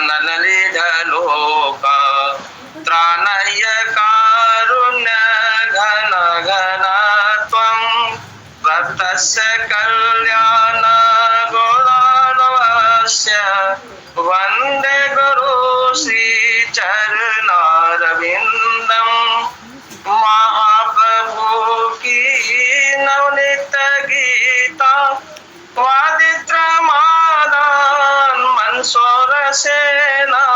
नलिढलोक त्राणय कारुण्य घन घन त्वं भक्तस्य कल्याण गुणाणवस्य वन्दे गुरु श्री चरणारविन्दं महाप्रभु की नवनीत गीता वादित्रमादान मंसोर सेना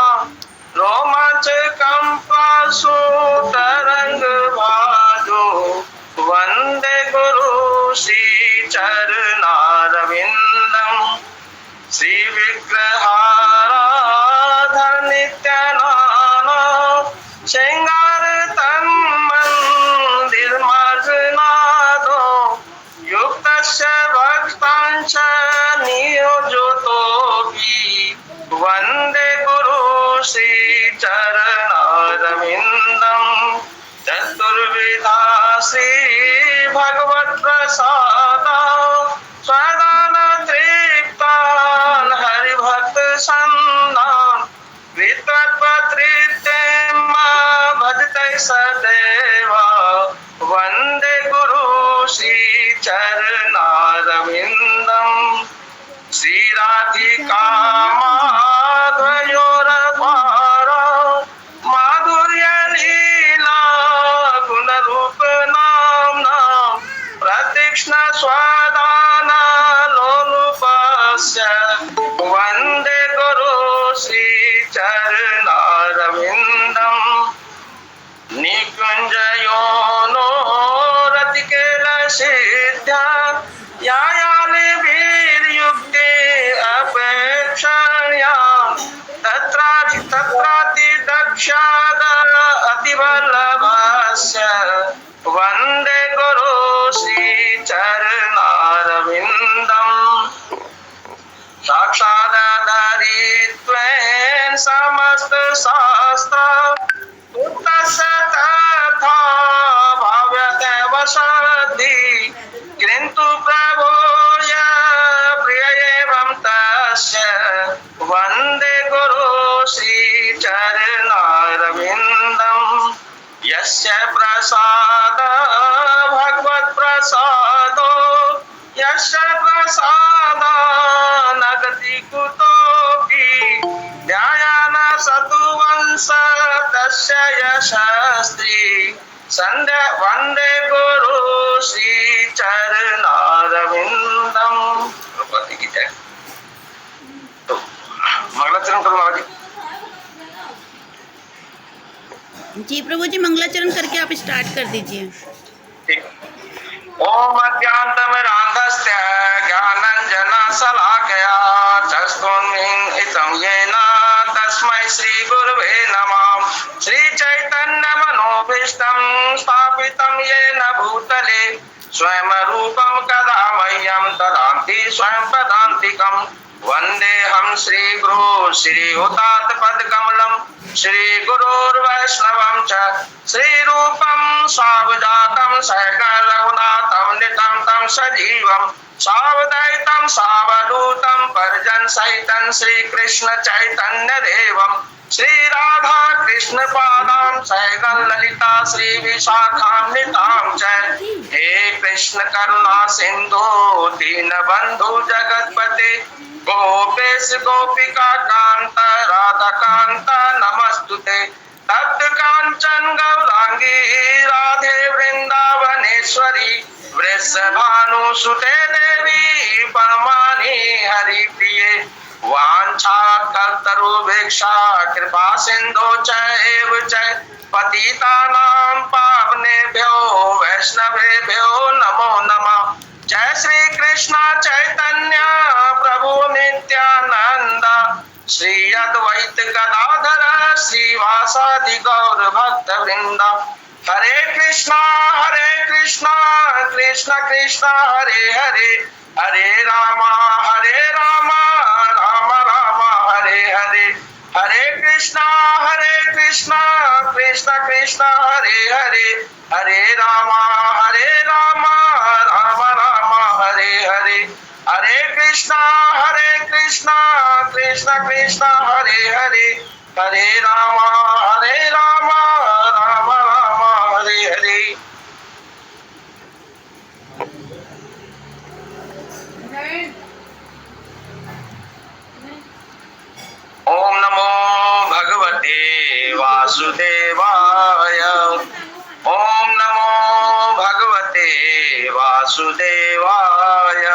रोमांच कंपासु तरंग भाजो वंदे गुरु श्री चरणारविंदम श्री विग्रहाराधन नित्यानंद श्रृंगार तन मंदिर मार्गनादो युक्तस्य भक्तांच नियोजतोऽपि वन्दे गुरु श्री चरणारविन्दं चतुर्विधा श्री भगवत् प्रसादा स्वदान तृप्तान् हरिभक्त सन्नान् वितत्पत्रितें भजते सदैव वन्दे गुरु श्री चरणारविन्दं श्रीराधिका माधवयोरपारा माधुर्य लीला गुणरूप नाम्ना प्रतीक्ष्ण स्वदान लोलुपस्य वन्दे गुरु श्री चरणारविन्दं निकुञ्जयोनो रतिकेलसिद्ध्या यायानि वीर्युक्ते अपेक्षणीया तत्राति दक्षाद अतिवल्लभस्य वन्दे गुरु श्री चरणारविन्दं साक्षादधरित्वेन समस्त शास्त्र उत्तस्य तथा भाव्यते वसति किन्तु प्रभोय प्रिय एवं तस्य वन्दे गुरु श्री चरणारविन्दं यस्य प्रसाद भगवत् प्रसादो यस्य प्रसाद नगति कुतोऽपि ध्यान सतुवंश तस्य यशस्त्री संध्या वन्दे गुरु श्री चरणारविन्दं। प्रभुपति की जय। तो मंगलाचरण करो बाबा जी प्रभु जी, मंगलाचरण करके आप स्टार्ट कर दीजिए। ठीक। ओम अज्ञानतिमिरान्धस्य ज्ञानाञ्जनशलाकया चक्षुरुन्मीलितं येन तस्मै श्रीगुरवे नमः। श्रीचैतन्यमनोभीष्टं स्थापितं येन भूतले स्वयं रूपं कदा मह्यं ददाति स्वयं पदान्तिकम् वन्देऽहं श्रीगुरो श्रीयुतात्पदकमलं श्रीगुरोर्वैष्णवं च श्रीरूपं सावजातं सहगणरघुनाथं नितं तं सजीवं सावधैतं सावधूतं परिजनसहितं श्रीकृष्ण चैतन्यदेवं श्रीराधा कृष्ण पादां सहगण ललिता श्री विशाखान्वितां च हे कृष्ण करुणा सिंधु दीनबन्धु जगत्पते गोपेश गोपिका कांत राधा कांत नमस्तुते तप्त कांचन गौरांगी राधे वृंदावनेश्वरी वृषभानुसुते देवी परमानि हरि प्रिये वाञ्छाकल्पतरुभिक्षा कृपा सिन्धो च एव च पतितानां पावनेभ्यो वैष्णवेभ्यो नमो नमः। जय श्री कृष्ण चैतन्य प्रभु नित्यानंद श्री अद्वैत गदाधर श्रीवासादि गौर भक्त वृंद। हरे कृष्णा कृष्ण कृष्ण हरे हरे हरे रामा राम राम हरे हरे हरे कृष्णा कृष्ण कृष्ण हरे हरे हरे रामा राम राम हरे हरे हरे कृष्णा कृष्ण कृष्ण हरे हरे, हरे राम राम राम हरे हरे। ओम नमो भगवते वासुदेवाय, ओम नमो भगवते वासुदेवाय,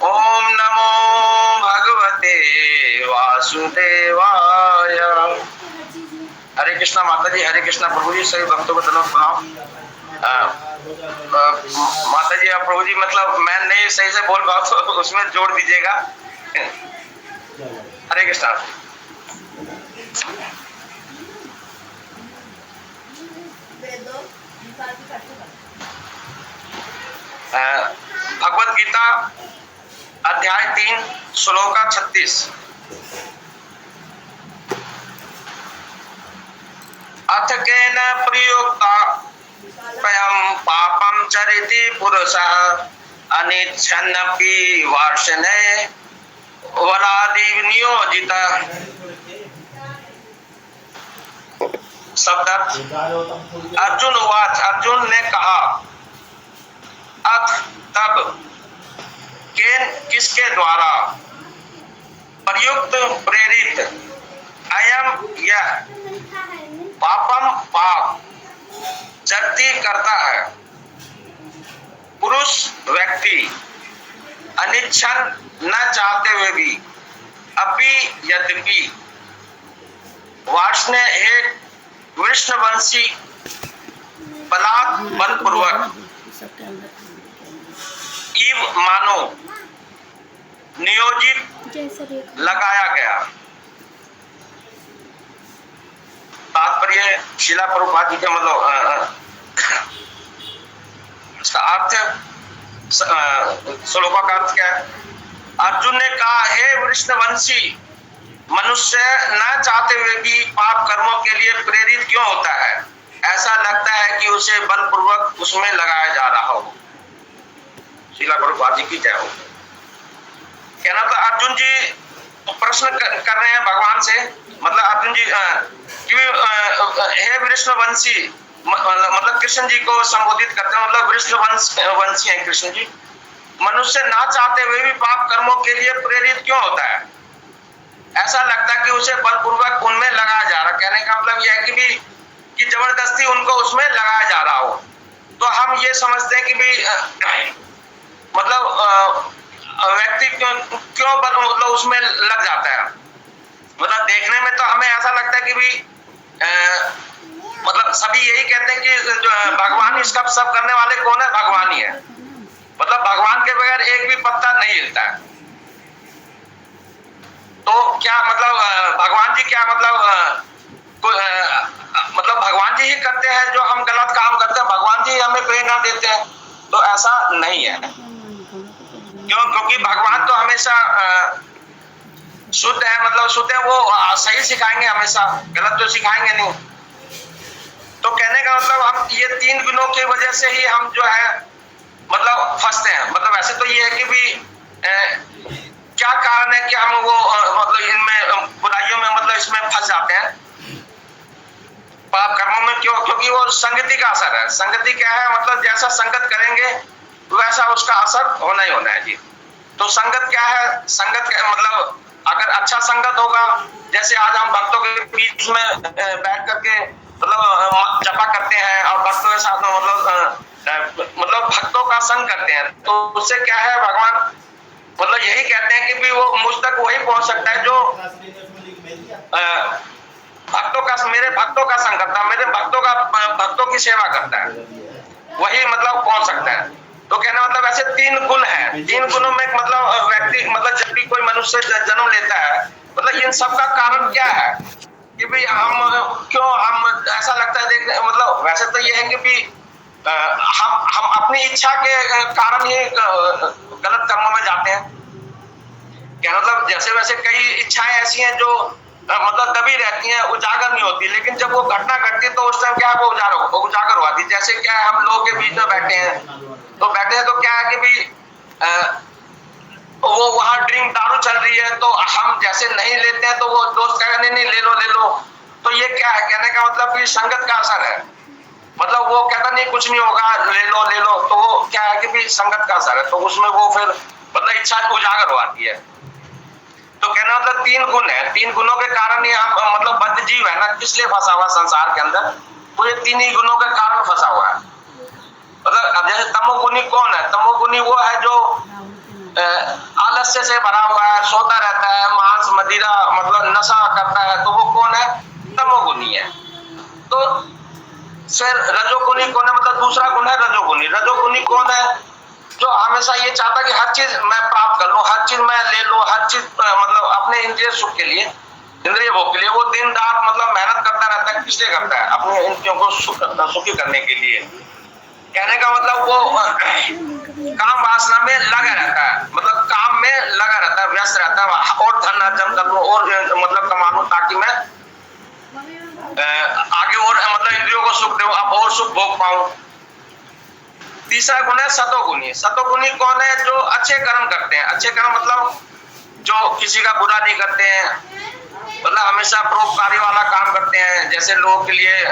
ओम नमो भगवते वासुदेवाय। हरे कृष्णा माता जी, हरे कृष्णा प्रभु जी, सभी भक्तों को धन्यवाद प्रणाम। माता जी, आप प्रभु जी मतलब मैं नहीं सही से बोल पाऊँ तो उसमें जोड़ दीजिएगा। हरे कृष्णा। भगवत गीता अध्याय 3 श्लोका 36। अथ केन प्रयुक्ता स्वयं पापं चरिति पुरुषः अनिच्छन्नपि वार्ष्णे वलादि नियोजितः। शब्द अर्जुन उवाच, अर्जुन ने कहा, अथ तब, केन किसके द्वारा, प्रयुक्त प्रेरित, अयम यह, पापम पाप, चरती करता है, पुरुष व्यक्ति, अनिच्छन न चाहते हुए भी, अपि यद्यपि, वार्ष्णे एक वृषणवंशी बलात् बलपूर्वक, इव मानो नियोजित लगाया गया। तात्पर्य शिला प्रभुपाद जी के मतलब अर्थ, श्लोका का अर्थ क्या है? अर्जुन ने कहा, हे वृषणवंशी, मनुष्य न चाहते हुए भी पाप कर्मों के लिए प्रेरित क्यों होता है? ऐसा लगता है कि उसे बलपूर्वक उसमें लगाया जा रहा हो। शिला प्रभुपाद जी की जय हो। कहना तो अर्जुन जी प्रश्न कर रहे हैं भगवान से, मतलब अर्जुन जी हे वृषणवंशी, मतलब कृष्ण जी को संबोधित करते हैं, मतलब वृषणवंशी हैं कृष्ण जी। मनुष्य ना चाहते हुए भी पाप कर्मों के लिए प्रेरित क्यों होता है? ऐसा लगता है कि उसे बलपूर्वक उनमें लगाया जा रहा। कहने का मतलब यह है कि जबरदस्ती उनको उसमें लगाया जा रहा हो। तो हम ये समझते हैं कि भी मतलब व्यक्ति क्यों मतलब उसमें लग जाता है। मतलब देखने में तो हमें ऐसा लगता है कि भी मतलब सभी यही कहते हैं कि जो भगवान इसका सब करने वाले कौन है? भगवान ही है। मतलब भगवान के बगैर एक भी पत्ता नहीं हिलता है। तो क्या मतलब भगवान जी क्या मतलब भगवान जी ही करते हैं जो हम गलत काम करते हैं, भगवान जी हमें प्रेरणा देते हैं? तो ऐसा नहीं है। क्योंकि भगवान तो हमेशा शुद्ध है, मतलब शुद्ध है, वो सही सिखाएंगे, हमेशा गलत तो सिखाएंगे नहीं। तो कहने का मतलब हम ये 3 गुणों की वजह से ही हम जो है मतलब फंसते हैं। मतलब वैसे तो ये है कि भी क्या कारण है कि हम वो मतलब इनमें बुराइयों में मतलब इसमें फंस जाते हैं, पाप कर्मों में। क्यों? क्योंकि वो संगति का असर है। संगति क्या है? मतलब जैसा संगत करेंगे वैसा उसका असर होना ही होना है जी। तो संगत क्या है? संगत मतलब अगर अच्छा संगत होगा, जैसे आज हम भक्तों के बीच में बैठ करके मतलब जपा करते हैं और भक्तों के साथ में मतलब भक्तों का संग करते हैं, तो उससे क्या है, भगवान मतलब यही कहते हैं कि भी वो मुझ तक वही पहुंच सकता है जो मेरे भक्तों का संग करता है, मेरे भक्तों की सेवा करता है, वही मतलब पहुंच सकता है। तो कहना मतलब ऐसे 3 गुण हैं। 3 गुणों में मतलब व्यक्ति मतलब जब भी कोई मनुष्य जन्म लेता है, मतलब इन सब का कारण क्या है कि भाई हम ऐसा लगता है देख, मतलब वैसे तो ये है कि भी हम अपनी इच्छा के कारण ही गलत कर्मों में जाते हैं। क्या मतलब जैसे वैसे कई इच्छाएं ऐसी हैं जो मतलब दबी रहती हैं, उजागर नहीं होती, लेकिन जब वो घटना घटती है तो उस टाइम क्या है, वो उजागर हुआ थी। जैसे क्या है, हम लोगों के बीच में बैठे हैं, तो क्या है कि भी वो वहां ड्रिंक दारू चल रही है, तो हम जैसे नहीं लेते हैं तो वो दोस्त कहेगा नहीं नहीं ले लो ले लो। तो ये क्या है, कहने का मतलब कि संगत का असर है। मतलब वो कहता नहीं कुछ नहीं होगा, ले लो, तो वो क्या है कि भी संगत का असर है, तो उसमें वो फिर मतलब इच्छा उजागर हो आती है। तो कहना मतलब 3 गुण है, 3 गुणों के कारण ही हम मतलब बद्ध जीव है ना, किस लिए फंसा हुआ संसार के अंदर, तो ये 3 ही गुणों के कारण फंसा हुआ है। मतलब अब जैसे तमोगुणी कौन है, तमोगुणी वो है जो आलस्य से भरा हुआ है, सोता रहता है, मांस मदिरा मतलब नशा करता है, तो वो कौन है, तमोगुणी है। तो फिर रजोगुणी कौन है, मतलब दूसरा गुण है रजोगुणी। रजोगुणी कौन है, जो हमेशा ये चाहता है कि हर चीज मैं प्राप्त कर लूं, हर चीज मैं ले लूं, हर चीज मतलब अपने इंद्रिय सुख के लिए, इंद्रिय भोग के लिए वो दिन रात मतलब मेहनत करता रहता है। किस लिए करता है, अपने इंद्रियों को सुखी करने के लिए। कहने का मतलब वो काम वासना में लगा रहता है, मतलब काम में लगा रहता है, व्यस्त रहता है, और धन अर्जन कर लूं और मतलब कमा लूं ताकि मैं आगे और मतलब इंद्रियों को सुख दूं, अब और सुख भोग पाऊं। तीसरा गुण है सतोगुणी। सतोगुणी कौन है, जो अच्छे कर्म करते हैं। अच्छे कर्म मतलब जो किसी का बुरा नहीं करते हैं, मतलब हमेशा परोपकारी वाला काम करते हैं, जैसे लोगों के लिए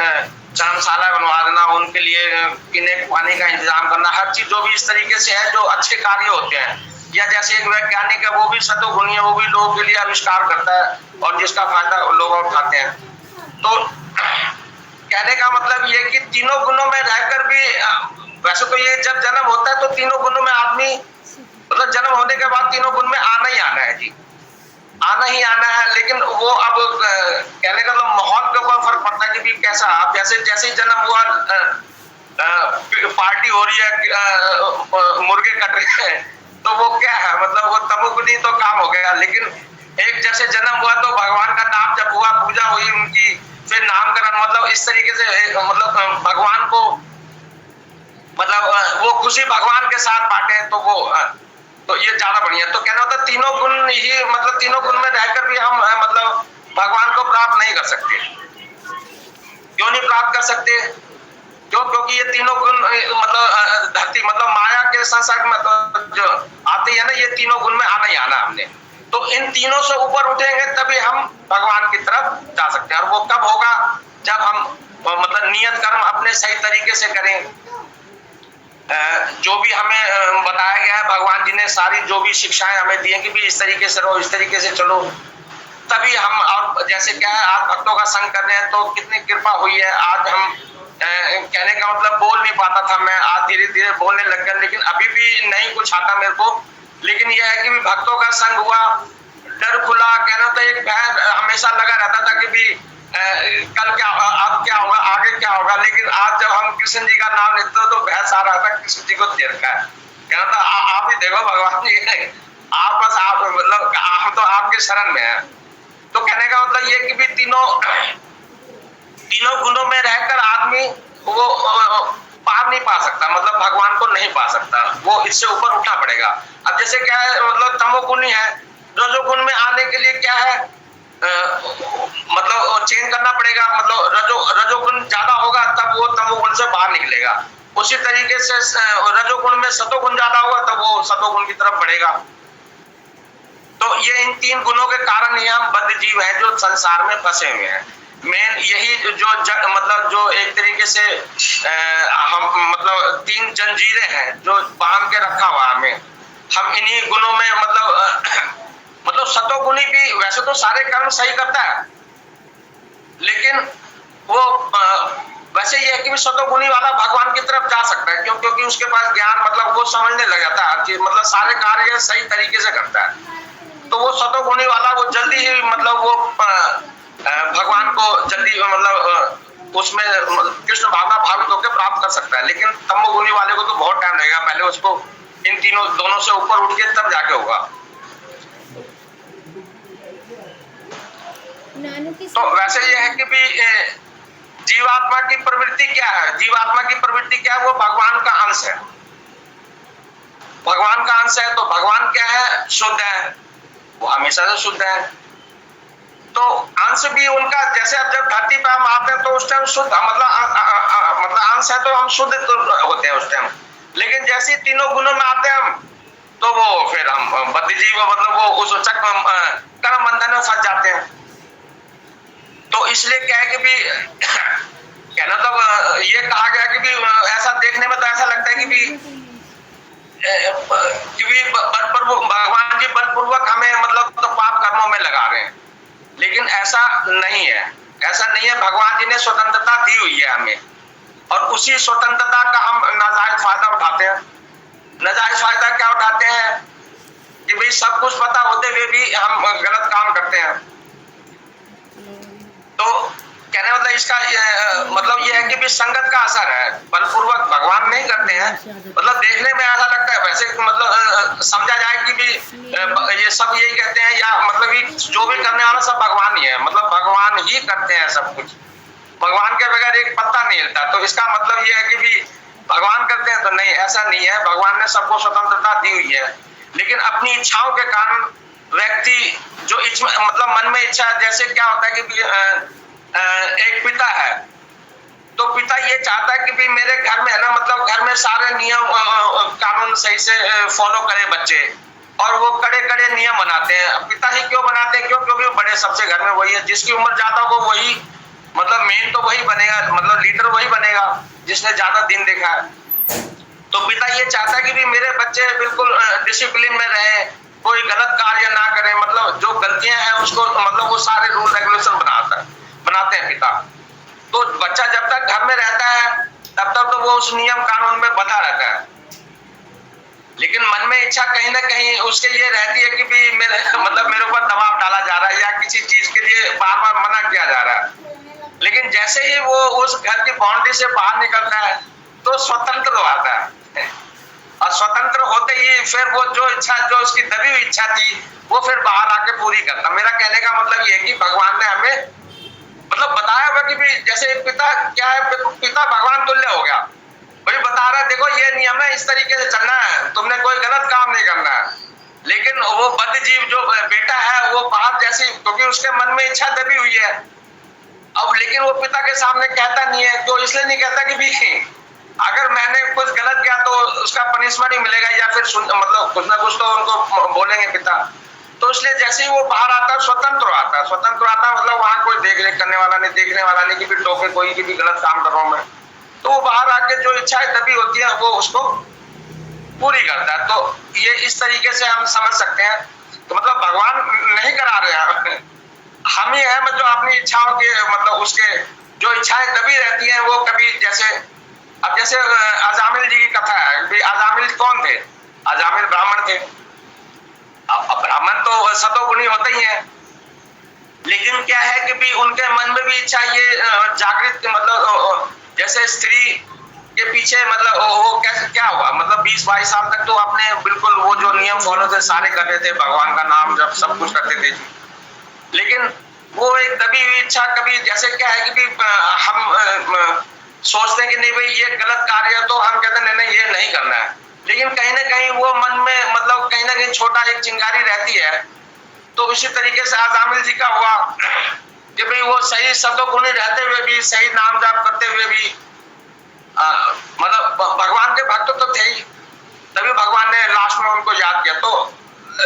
धर्मशाला बनवा देना, उनके लिए पीने पानी का इंतजाम करना, हर चीज जो भी इस तरीके से है, जो अच्छे कार्य होते हैं। या जैसे एक वैज्ञानिक है, वो भी सतोगुणी है, वो भी लोगों के लिए आविष्कार करता है और जिसका फायदा लोग उठाते हैं। तो कहने का मतलब ये कि तीनों गुणों में रहकर भी वैसे तो ये जब जन्म होता है तो तीनों गुणों में आदमी मतलब जन्म होने के बाद तीनों गुण में आना ही आना है जी, आना ही आना है। लेकिन वो अब कहने का मतलब माहौल के ऊपर फर्क पड़ता है कि भी कैसा, आप जैसे जैसे ही जन्म हुआ पार्टी हो रही है, मुर्गे कट रहे हैं, तो वो क्या है, मतलब वो तमोगुणी तो काम हो गया। लेकिन एक जैसे जन्म हुआ तो भगवान का नाम जब हुआ, पूजा हुई उनकी, फिर नामकरण, मतलब इस तरीके से मतलब भगवान को मतलब वो खुशी भगवान के साथ बांटे, तो वो तो ये ज्यादा बढ़िया। तो कहना होता है तीनों गुण ही मतलब तीनों गुण में रहकर भी हम मतलब भगवान को प्राप्त नहीं कर सकते। क्यों नहीं प्राप्त कर सकते, क्यों, क्योंकि ये तीनों गुण मतलब धरती मतलब माया के संसार में जो आते हैं ना, ये तीनों गुण में आना ही आना हमने। तो इन तीनों से ऊपर उठेंगे तभी हम भगवान की तरफ जा सकते हैं। और वो कब होगा, जब हम मतलब नियत कर्म अपने सही तरीके से करें। जो भी हमें बताया गया है, भगवान जी ने सारी जो भी शिक्षाएं हमें दी हैं कि भी इस तरीके से रहो, इस तरीके से चलो, तभी हम। और जैसे क्या है, आज भक्तों का संग कर रहे हैं तो कितनी कृपा हुई है। आज हम कहने का मतलब बोल नहीं पाता था मैं, आज धीरे धीरे बोलने लग गया, लेकिन अभी भी नहीं कुछ आता मेरे को। लेकिन यह है कि भी भक्तों का संग हुआ, डर खुला। कहना तो एक भय हमेशा लगा रहता था कि भी कल क्या, अब क्या होगा, आगे क्या होगा। लेकिन आज जब हम कृष्ण जी का नाम लेते हो तो भय आ रहा था कृष्ण जी को देर का है। कहना था आप ही देखो भगवान जी, आप बस आप मतलब हम तो आपके शरण में है। तो कहने का मतलब ये कि भी तीनों गुणों में रहकर आदमी वो पार नहीं पा सकता, मतलब भगवान को नहीं पा सकता, वो इससे ऊपर उठना पड़ेगा। अब जैसे क्या है, मतलब तमोगुणी है, रजोगुण में आने के लिए क्या है, मतलब चेंज करना पड़ेगा। मतलब रजोगुण ज्यादा होगा तब वो तमोगुण से बाहर निकलेगा। उसी तरीके से रजोगुण में सतोगुण ज्यादा होगा तब वो सतोगुण की तरफ बढ़ेगा। तो ये इन 3 गुणों के कारण ही हम बद्ध जीव हैं जो संसार में फंसे हुए हैं। मेन यही जो मतलब जो एक तरीके से हम मतलब 3 जंजीरें हैं जो बांध के रखा हुआ हमें। हम इन्हीं गुणों में मतलब सतोगुणी भी वैसे तो सारे कर्म सही करता है, लेकिन वो वैसे ये है कि सतोगुणी वाला भगवान की तरफ जा सकता है। क्यों, क्योंकि उसके पास ज्ञान, मतलब वो समझने लग जाता है हर चीज, मतलब सारे कार्य सही तरीके से करता है। तो वो सतोगुणी वाला वो जल्दी ही मतलब वो भगवान को जल्दी मतलब उसमें कृष्ण भावना भावित होकर प्राप्त कर सकता है। लेकिन तमोगुणी वाले को तो बहुत टाइम लगेगा, पहले उसको इन तीनों दोनों से ऊपर उठ के तब जाके होगा। तो वैसे ये है कि भी जीवात्मा की प्रवृत्ति क्या है, जीवात्मा की प्रवृत्ति क्या है, वो भगवान का अंश है। भगवान का अंश है तो भगवान क्या है, शुद्ध है, वो हमेशा से शुद्ध है। तो अंश भी उनका, जैसे अब जब धरती पर हम आते हैं तो उस टाइम शुद्ध मतलब अंश है तो हम शुद्ध तो होते हैं उस टाइम। लेकिन जैसे तीनों गुणों में आते हैं हम तो वो फिर हम बुद्धिजीवी मतलब वो उस कर्म बंधन में फंस जाते हैं। तो इसलिए क्या है कि भी कहना तो ये कहा गया कि भी ऐसा देखने में तो ऐसा लगता है कि भी भगवान जी बलपूर्वक हमें मतलब तो पाप कर्मों में लगा रहे हैं, लेकिन ऐसा नहीं है। ऐसा नहीं है, भगवान जी ने स्वतंत्रता दी हुई है हमें, और उसी स्वतंत्रता का हम नाजायज फायदा उठाते हैं। नाजायज फायदा क्या उठाते हैं कि भाई सब कुछ पता होते हुए भी हम गलत काम करते हैं। तो कहने मतलब इसका मतलब ये है कि भी संगत का असर है, बलपूर्वक भगवान नहीं करते हैं। मतलब देखने में ऐसा लगता है, वैसे मतलब समझा जाए कि भी ये सब यही कहते हैं, या मतलब जो भी करने वाला सब भगवान ही है, मतलब भगवान ही करते हैं सब कुछ, भगवान के बगैर एक पत्ता नहीं हिलता। तो इसका मतलब ये है कि भी भगवान करते हैं, तो नहीं, ऐसा नहीं है। भगवान ने सबको स्वतंत्रता दी हुई है, लेकिन अपनी इच्छाओं के कारण व्यक्ति जो मतलब मन में इच्छा, जैसे क्या होता है कि एक पिता है, तो पिता ये चाहता है कि भी मेरे घर में है ना, मतलब घर में सारे नियम कानून सही से फॉलो करे बच्चे, और वो कड़े कड़े नियम बनाते हैं। पिता ही क्यों बनाते हैं? क्योंकि बड़े सबसे घर में वही है, जिसकी उम्र ज्यादा हो वही मतलब मेन तो वही बनेगा, मतलब लीडर वही बनेगा जिसने ज्यादा दिन देखा है। तो पिता ये चाहता है कि भी मेरे बच्चे बिल्कुल डिसिप्लिन में रहे, कोई गलत कार्य ना करे, मतलब जो गलतियां हैं उसको मतलब वो सारे रूल रेगुलेशन बनाते हैं पिता। तो बच्चा जब तक घर में रहता है तब तक तो वो उस नियम कानून में बंधा रहता है, लेकिन मन में इच्छा कहीं ना कहीं उसके ये रहती है कि भी मेरे मतलब मेरे ऊपर दबाव डाला जा रहा है, या किसी चीज के लिए बार बार मना किया जा रहा है। लेकिन जैसे ही वो उस घर की बाउंड्री से बाहर निकलता है तो स्वतंत्र हो आता है, और स्वतंत्र होते ही फिर वो जो इच्छा, जो उसकी दबी हुई इच्छा थी, वो फिर बाहर आके पूरी करता। मेरा कहने का मतलब ये है कि भगवान ने हमें मतलब बताया हुआ कि भी जैसे पिता क्या है, पिता भगवान तुल्य हो गया, वही बता रहा है देखो ये नियम है, इस तरीके से चलना है, तुमने कोई गलत काम नहीं करना है। लेकिन वो बद्धजीव जो बेटा है वो बाहर जैसी, क्योंकि उसके मन में इच्छा दबी हुई है अब, लेकिन वो पिता के सामने कहता नहीं है। तो इसलिए नहीं कहता कि भी अगर मैंने कुछ गलत किया तो उसका पनिशमेंट ही मिलेगा, या फिर मतलब कुछ ना कुछ तो उनको बोलेंगे पिता। तो इसलिए जैसे ही वो बाहर आता है स्वतंत्र आता है, स्वतंत्र आता है मतलब वहां कोई देख रेख करने वाला नहीं, देखने वाला नहीं कि भी टोके कोई की भी गलत काम कर रहा हूं मैं। तो वो बाहर आके जो इच्छाएं दबी होती है वो उसको पूरी करता है। तो ये इस तरीके से हम समझ सकते हैं, तो मतलब भगवान नहीं करा रहे हैं, हम ही है मतलब अपनी इच्छाओं के मतलब उसके जो इच्छाएं दबी रहती हैं वो कभी जैसे, अब जैसे अजामिल जी की कथा है, अजामिल कौन थे? अजामिल ब्राह्मण थे। अब ब्राह्मण तो सतोगुणी होते ही हैं, लेकिन क्या है कि भी उनके मन में भी इच्छा ये जागृत, मतलब जैसे स्त्री के पीछे मतलब वो कैसे क्या हुआ, मतलब 20-22 साल तक तो अपने बिल्कुल वो जो नियम फॉलो थे सारे करते थे, भगवान का नाम जब सब कुछ करते थे, लेकिन वो एक दबी हुई इच्छा कभी जैसे क्या है कि भी हम सोचते हैं कि नहीं भाई ये गलत कार्य है, तो हम कहते हैं नहीं ये नहीं करना है, लेकिन कहीं ना कहीं वो मन में मतलब कहीं ना कहीं छोटा एक चिंगारी रहती है। तो इसी तरीके से अजामिल जी का हुआ कि भाई वो सही सतोगुणी रहते हुए भी, सही नाम जाप करते हुए भी मतलब भगवान के भक्त तो थे ही, तभी भगवान ने लास्ट में उनको याद किया। तो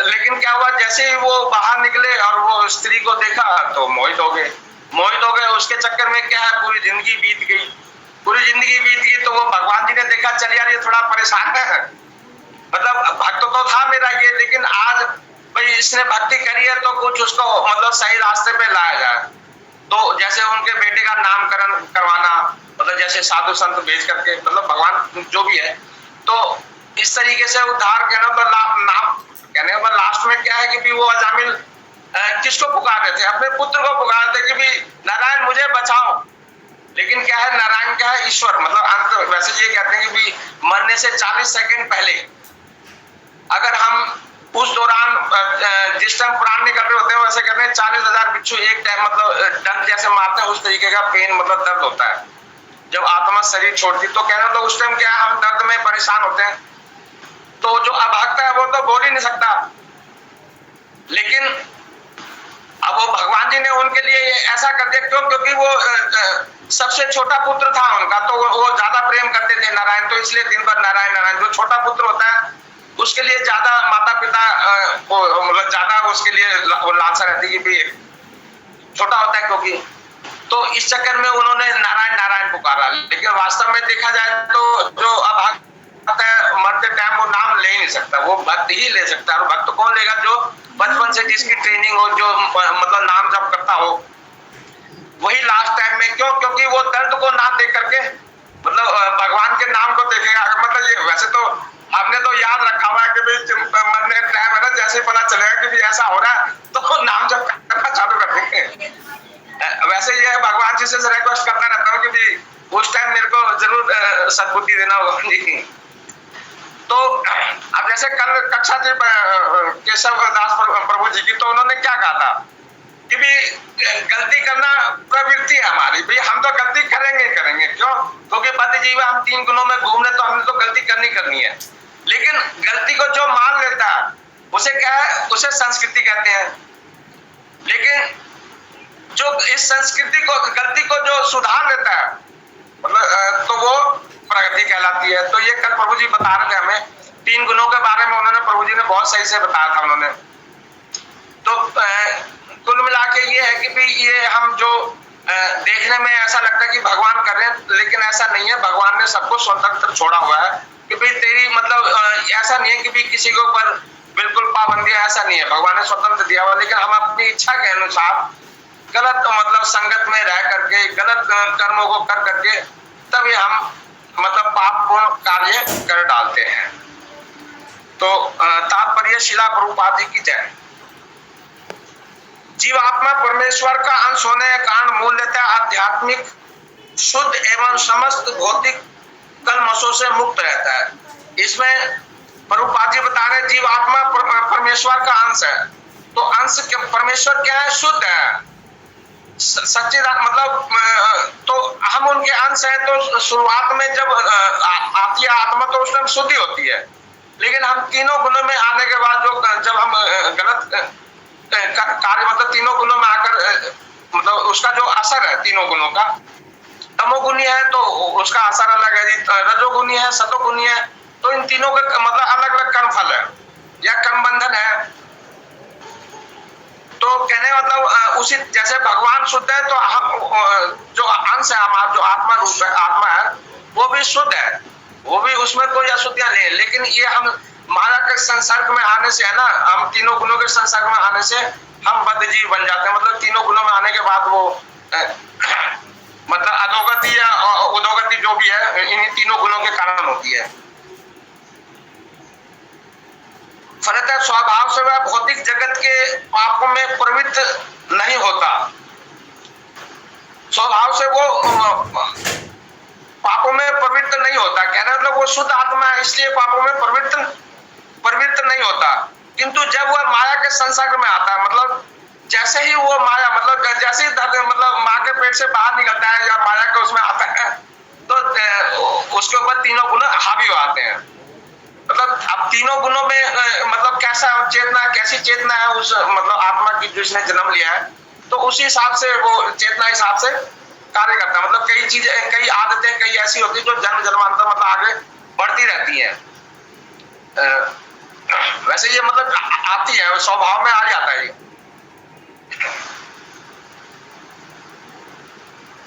लेकिन क्या हुआ, जैसे ही वो बाहर निकले और वो स्त्री को देखा तो मोहित हो गए। उसके चक्कर में क्या है पूरी जिंदगी बीत गई। तो वो भगवान जी ने देखा चल यार ये थोड़ा परेशान है, मतलब भक्त तो था मेरा ये, लेकिन आज भाई इसने भक्ति करी है तो कुछ उसको मतलब सही रास्ते पे लाया जाए। तो जैसे उनके बेटे का नामकरण करवाना, मतलब जैसे साधु संत भेज करके, मतलब भगवान जो भी है, तो इस तरीके से उद्धार कहने पर नाम कहने पर लास्ट में क्या है कि भी वो अजामिल किसको पुकार रहे थे? अपने पुत्र को पुकार रहे थे कि भी नारायण मुझे बचाओ। लेकिन क्या है, नारायण क्या है? ईश्वर। मतलब अंत वैसे ये कहते हैं कि भी मरने से 40 सेकंड पहले अगर हम उस दौरान जिस टाइम प्राण निकल रहे होते हैं, वैसे कहते हैं 40,000 बिच्छू एक टाइम मतलब डंक जैसे मारते हैं, उस तरीके का पेन मतलब दर्द होता है जब आत्मा शरीर छोड़ती। तो कहना तो उस टाइम क्या है, हम दर्द में परेशान होते हैं। तो जो अभक्त है वो तो बोल ही नहीं सकता, लेकिन अब वो भगवान जी ने उनके लिए ऐसा कर दिया। क्यों? क्योंकि वो सबसे छोटा पुत्र था उनका, तो वो ज्यादा प्रेम करते थे नारायण, तो इसलिए दिन भर नारायण नारायण। जो छोटा पुत्र होता है उसके लिए ज्यादा माता पिता को मतलब ज्यादा उसके लिए लालसा रहती है कि भाई छोटा होता है, क्योंकि तो इस चक्कर में उन्होंने नारायण नारायण पुकारा। लेकिन वास्तव में देखा जाए तो जो अभागा है मरते टाइम वो नाम ले ही नहीं सकता, वो भक्त ही ले सकता है। और भक्त कौन लेगा? जो बचपन से जिसकी ट्रेनिंग हो, जो मतलब नाम जप करता हो, वही लास्ट टाइम में। क्यों? क्योंकि वो दर्द को ना देख करके मतलब भगवान के नाम को देखेगा। मतलब ये वैसे तो हमने तो याद रखा हुआ है कि भाई मरने टाइम है ना, जैसे पता चलेगा कि ऐसा हो रहा है तो नाम जप करना चालू कर देंगे। वैसे ये भगवान जी से रिक्वेस्ट करता रहता हूँ कि भी उस टाइम मेरे को जरूर सद्बुद्धि देना होगा जी। तो अब जैसे कल कक्षा थी केशव दास प्रभु जी की, तो उन्होंने क्या कहा था कि भी गलती करना प्रवृत्ति है हमारी, भी हम तो गलती करेंगे करेंगे। क्यों? क्योंकि पति जीव हम 3 गुणों में घूमने, तो हमने तो गलती करनी है। लेकिन गलती को जो मान लेता है उसे क्या है? उसे संस्कृति कहते हैं। लेकिन जो इस संस्कृति को, गलती को जो सुधार लेता है मतलब तो वो प्रगति कहलाती है। तो ये कल प्रभु जी बता रहे थे हमें 3 गुणों के बारे में, उन्होंने प्रभु जी ने बहुत सही से बताया था उन्होंने। तो कुल मिला के ये है कि भाई ये हम जो देखने में ऐसा लगता है कि भगवान कर रहे हैं, लेकिन ऐसा नहीं है। भगवान ने सबको स्वतंत्र छोड़ा हुआ है कि भाई तेरी मतलब ऐसा नहीं है कि भाई किसी के ऊपर बिल्कुल पाबंदियां, ऐसा नहीं है। भगवान ने स्वतंत्र दिया हुआ, लेकिन हम अपनी इच्छा के अनुसार गलत मतलब संगत में रह करके, गलत कर्मों को कर करके तभी हम मतलब पापपूर्ण कार्य कर डालते हैं। तो तात्पर्य शिला प्रभुपाद जी की जय। जीवात्मा परमेश्वर का अंश होने के कारण मूलतः आध्यात्मिक, शुद्ध एवं समस्त भौतिक कलमशों से मुक्त रहता है। इसमें प्रभुपाद जी बता रहे जीवात्मा परमेश्वर का अंश है। तो अंश परमेश्वर क्या है? शुद्ध है, सच्चे मतलब तो हम उनके अंश हैं। तो शुरुआत में जब आती है आत्मा तो उसमें शुद्धि होती है। लेकिन हम तीनों गुणों में आने के बाद जो जब हम गलत कार्य मतलब तीनों गुणों में आकर मतलब उसका जो असर है तीनों गुणों का, तमोगुणी है तो उसका असर अलग है, रजोगुणी है, सतोगुणी है। तो इन तीनों के मतलब अलग अलग कर्म फल है या कर्म बंधन है। तो कहने मतलब उसी जैसे भगवान शुद्ध है, तो हम जो अंश है हमारा, जो आत्मा रूप है, आत्मा है, वो भी शुद्ध है, वो भी उसमें कोई अशुद्धियां नहीं है। लेकिन ये हम माया के संसर्ग में आने से है ना, हम तीनों गुणों के संसर्ग में आने से हम बद्ध जीव बन जाते हैं। मतलब तीनों गुणों में आने के बाद वो मतलब अधोगति या उदोगति जो भी है इन्हीं तीनों गुणों के कारण होती है। फलतः स्वभाव से वह भौतिक जगत के पापों में प्रवृत्त नहीं होता। स्वभाव से वो पापों में प्रवृत्त नहीं होता। कहना मतलब वो शुद्ध आत्मा है, इसलिए पापों में प्रवृत्त नहीं होता। किंतु जब वह माया के संसर्ग में आता है, मतलब जैसे ही वो माया मतलब जैसे ही मतलब माँ के पेट से बाहर निकलता है या माया के उसमें आता है, तो उसके ऊपर तीनों गुण हावी हो आते हैं। मतलब अब तीनों गुणों में मतलब कैसा चेतना, कैसी चेतना है उस मतलब आत्मा की जिसने जन्म लिया है, तो उसी हिसाब से वो चेतना हिसाब से कार्य करता है। मतलब कई चीजें, कई आदतें कई ऐसी होती है जो जन्म जन्मांतर मतलब आगे बढ़ती रहती है। वैसे ये मतलब आती है, स्वभाव में आ जाता है।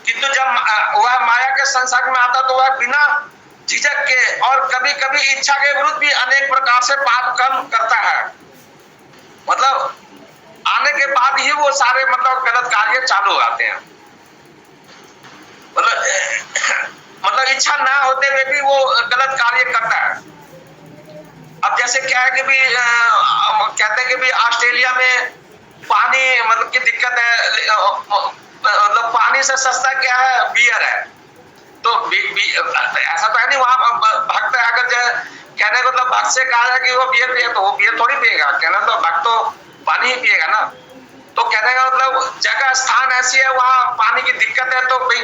किंतु जब वह माया के संसर्ग में आता तो वह बिना झिझक के और कभी कभी इच्छा के विरुद्ध भी अनेक प्रकार से पाप कर्म करता है। मतलब आने के बाद ही वो सारे मतलब गलत कार्य चालू हो जाते हैं। मतलब इच्छा ना होते हुए भी वो गलत कार्य करता है। अब जैसे क्या है कि भी कहते हैं कि भी ऑस्ट्रेलिया में पानी मतलब की दिक्कत है, मतलब पानी से सस्ता क्या है? बियर है। तो ऐसा तो है नहीं, वहां भक्त अगर कहने को मतलब भक्त से कहा जाए कि वो बियर पिए तो वो बियर थोड़ी पिएगा। कहना तो भक्त तो पानी ही पिएगा ना। तो कहने का मतलब जगह स्थान ऐसी है, वहां पानी की दिक्कत है, तो भाई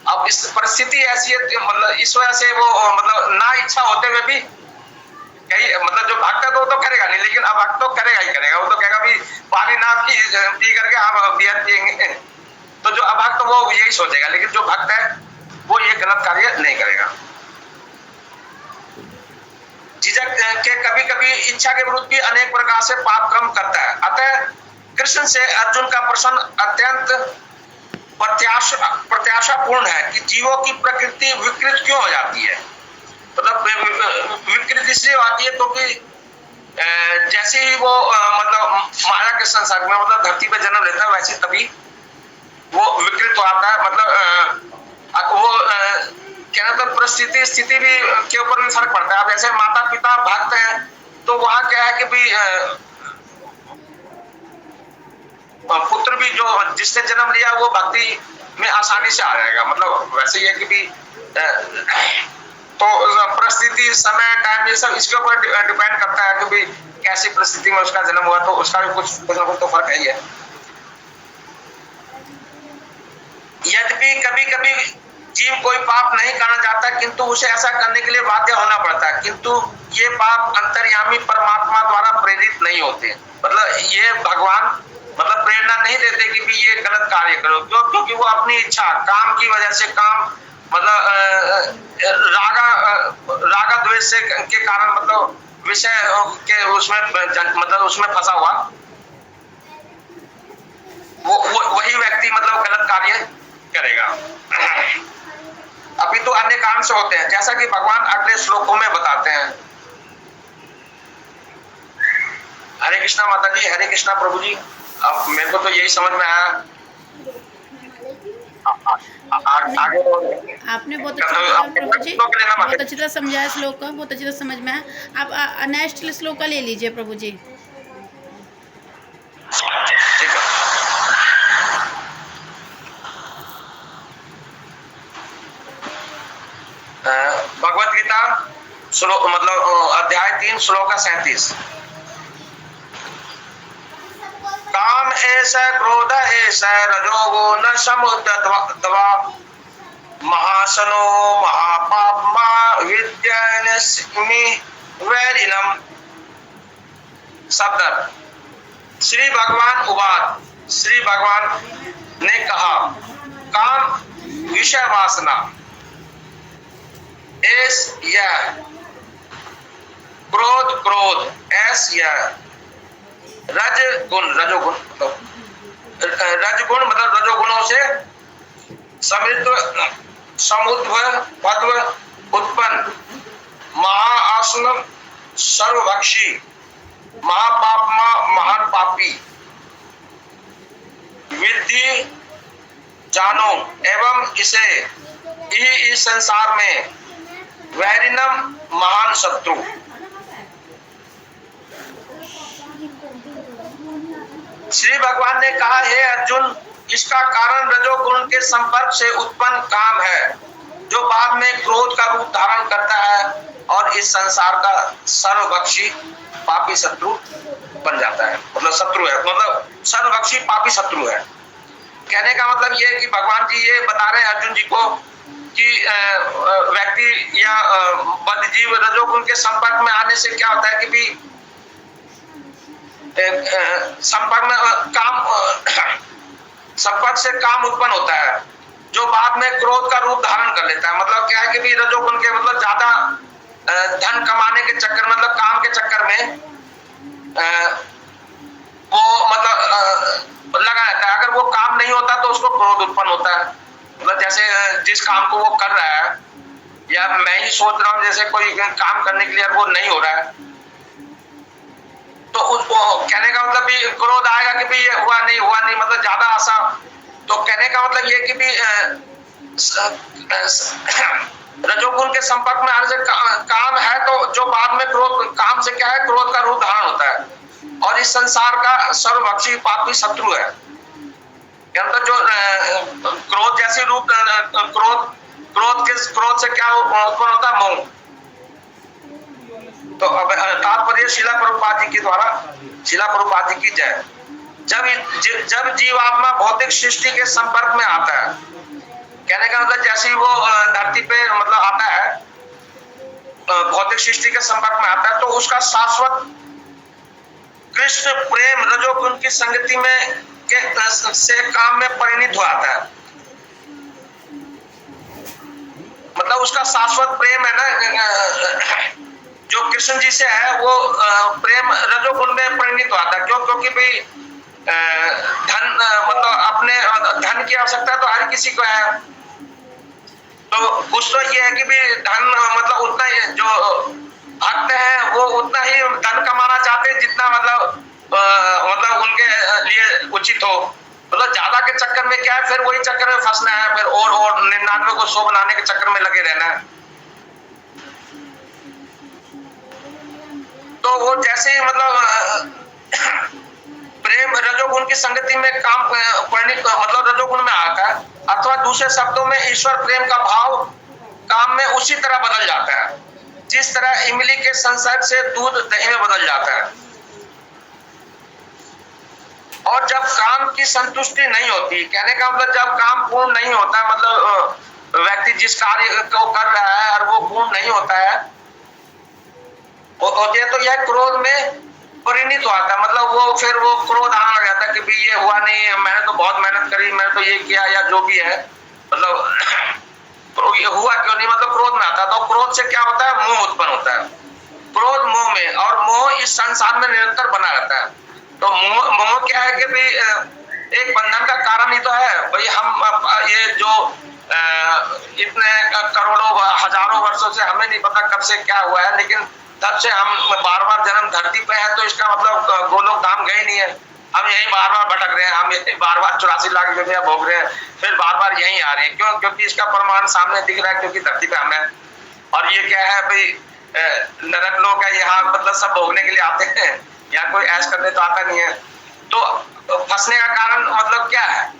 अब इस परिस्थिति ऐसी है, मतलब इस वजह से वो मतलब ना इच्छा होते हुए भी कई मतलब जो भक्त है तो करेगा नहीं, लेकिन अब भक्त तो करेगा ही करेगा। वो तो कहेगा भी पानी ना पी करके हम बियर पिएंगे। तो जो अभक्त वो यही सोचेगा, लेकिन जो भक्त है वो ये गलत कार्य नहीं करेगा। झिझक के कभी कभी इच्छा के विरुद्ध भी अनेक प्रकार से पाप कर्म करता है। अतः कृष्ण से अर्जुन का प्रश्न अत्यंत प्रत्याशापूर्ण है कि जीवों की प्रकृति विकृत क्यों हो जाती है। मतलब विकृत इसलिए आती है क्योंकि जैसे ही वो मतलब माया के संसार में मतलब धरती पे जन्म लेता है, वैसे तभी वो विकृत हो आता है। मतलब वो क्या मतलब परिस्थिति स्थिति भी के ऊपर भी फर्क पड़ता है। अब जैसे माता पिता भक्त हैं तो वहां क्या है कि भी पुत्र भी जो जिसने जन्म लिया वो भक्ति में आसानी से आ जाएगा। मतलब वैसे ही है कि भी तो परिस्थिति समय टाइम ये सब इसके ऊपर डिपेंड करता है कि भी कैसी परिस्थिति में उसका जन्म हुआ, तो उसका भी कुछ ना कुछ तो फर्क है ही है। यद्यपि कभी कभी जीव कोई पाप नहीं करना चाहता किंतु उसे ऐसा करने के लिए बाध्य होना पड़ता है, किंतु ये पाप अंतर्यामी परमात्मा द्वारा प्रेरित नहीं होते। मतलब ये भगवान मतलब प्रेरणा नहीं देते कि भी ये गलत कार्य करो, क्योंकि वो अपनी इच्छा काम की वजह से काम मतलब रागा द्वेष से के कारण मतलब विषय के उसमें मतलब उसमें फंसा हुआ वही व्यक्ति मतलब गलत कार्य करेगा। अभी तो अन्य कारण से होते हैं, जैसा कि भगवान अगले श्लोकों में बताते हैं। हरे कृष्णा माता जी, हरे कृष्णा प्रभु जी। अब मेरे को तो यही समझ में आया। आगे आपने बहुत अच्छा प्रभु जी, बहुत अच्छी तरह समझाया श्लोक का, बहुत अच्छी तरह समझ में आया। आप नेक्स्ट श्लोक का ले लीजिए प्रभु जी। ठीक है। भगवत गीता श्लोक मतलब अध्याय 3 श्लोक 37। काम ऐसा क्रोध ऐसा रजोगुण समुद्रत्वा महासनो महापापमा विद्यानस्मि वैरिणम। शब्द श्री भगवान उवाच, श्री भगवान ने कहा, काम विषय वासना एस यह, क्रोध क्रोध एस यह, रजगुण रजोगुण मतलब रजोगुणों से समृद्ध समुद्ध उत्पन्न महाआसन सर्वभक्षी महापापमा महान पापी विद्धि जानो एवं इसे इस संसार में वैरिणम महान शत्रु। श्री भगवान ने कहा, हे अर्जुन, इसका कारण रजोगुण के संपर्क से उत्पन्न काम है जो बाद में क्रोध का रूप धारण करता है और इस संसार का सर्वभक्षी पापी शत्रु बन जाता है। मतलब शत्रु है, मतलब सर्वभक्षी पापी शत्रु है। कहने का मतलब ये है कि भगवान जी ये बता रहे हैं अर्जुन जी को कि व्यक्ति या बद्ध जीव रजोगुण के संपर्क में आने से क्या होता है कि भी संपर्क में संपर्क से काम उत्पन्न होता है जो बाद में क्रोध का रूप धारण कर लेता है। मतलब क्या है कि भी रजोगुण के मतलब ज्यादा धन कमाने के चक्कर मतलब काम के चक्कर में वो मतलब लगा रहता है। अगर वो काम नहीं होता तो उसको क्रोध उत्पन्न होता है। मतलब जैसे जिस काम को वो कर रहा है या मैं ही सोच रहा हूँ जैसे कोई काम करने के लिए वो नहीं हो रहा है तो उसको कहने का मतलब भी क्रोध आएगा कि भी ये हुआ नहीं मतलब ज्यादा आशा। तो कहने का मतलब ये कि भी रजोगुण के संपर्क में आने से काम है तो जो बाद में क्रोध काम से क्या है क्रोध का रूप धारण होता है और इस संसार का सर्वभक्षी पापी शत्रु है। तो जो क्रोध जैसे रूप क्रोध से क्या उत्पन्न होता है मोह। तो अब तात्पर्य शिला प्रभुपाद जी के द्वारा, शिला प्रभुपाद जी की जय। जब जीवात्मा भौतिक सृष्टि के संपर्क में आता है, कहने का मतलब जैसे ही वो धरती पे मतलब आता है भौतिक सृष्टि के संपर्क में आता है तो उसका शाश्वत कृष्ण प्रेम रजोगुण की संगति में से काम में परिणित हो आता है। मतलब उसका शाश्वत प्रेम है ना जो कृष्ण जी से है वो प्रेम रजोगुण में परिणित हुआ था। क्यों? क्योंकि भाई धन मतलब अपने धन की आवश्यकता तो हर किसी को है, तो कुछ तो ये है कि भी धन मतलब उतना ही जो भक्त है वो उतना ही धन कमाना चाहते हैं जितना मतलब उनके लिए उचित हो। मतलब ज्यादा के चक्कर में क्या है, फिर वही चक्कर में फंसना है, फिर और 99 को 100 बनाने के चक्कर में लगे रहना है। तो वो जैसे ही मतलब प्रेम रजोगुण की संगति में काम परिणित मतलब रजोगुण में आता है, अथवा दूसरे शब्दों में ईश्वर प्रेम का भाव काम में उसी तरह बदल जाता है जिस तरह इमली के संसर्ग से दूध दही में बदल जाता है। और जब काम की संतुष्टि नहीं होती, कहने का मतलब जब काम पूर्ण नहीं होता, मतलब व्यक्ति जिस कार्य को कर रहा है और वो पूर्ण नहीं होता है, तो यह क्रोध में परिणित हुआ था। मतलब वो फिर वो क्रोध आने लग जाता कि भी ये हुआ नहीं, मैंने तो बहुत मेहनत करी, मैंने तो ये किया या जो भी है, मतलब तो ये हुआ क्यों नहीं, मतलब क्रोध में आता है। तो क्रोध से क्या होता है, मोह उत्पन्न होता है। क्रोध मोह में, और मोह इस संसार में निरंतर बना रहता है। तो मोह क्या है कि भाई एक बंधन का कारण ही तो है भाई। हम ये जो इतने करोड़ों हजारों वर्षों से हमें नहीं पता कब से क्या हुआ है, लेकिन तब से हम बार बार जन्म धरती पे है, तो इसका मतलब गोलोक धाम गए नहीं है, हम यही बार बार भटक रहे हैं, हम यही बार बार 84 लाख दुनिया भोग रहे हैं, फिर बार बार यही आ रहे हैं। क्यों? क्योंकि इसका प्रमाण सामने दिख रहा है, क्योंकि धरती पे हम है। और ये क्या है भाई, नरक लोग है, यहाँ मतलब सब भोगने के लिए आते हैं, यहाँ कोई ऐश करने तो आता नहीं है। तो फंसने का कारण मतलब क्या है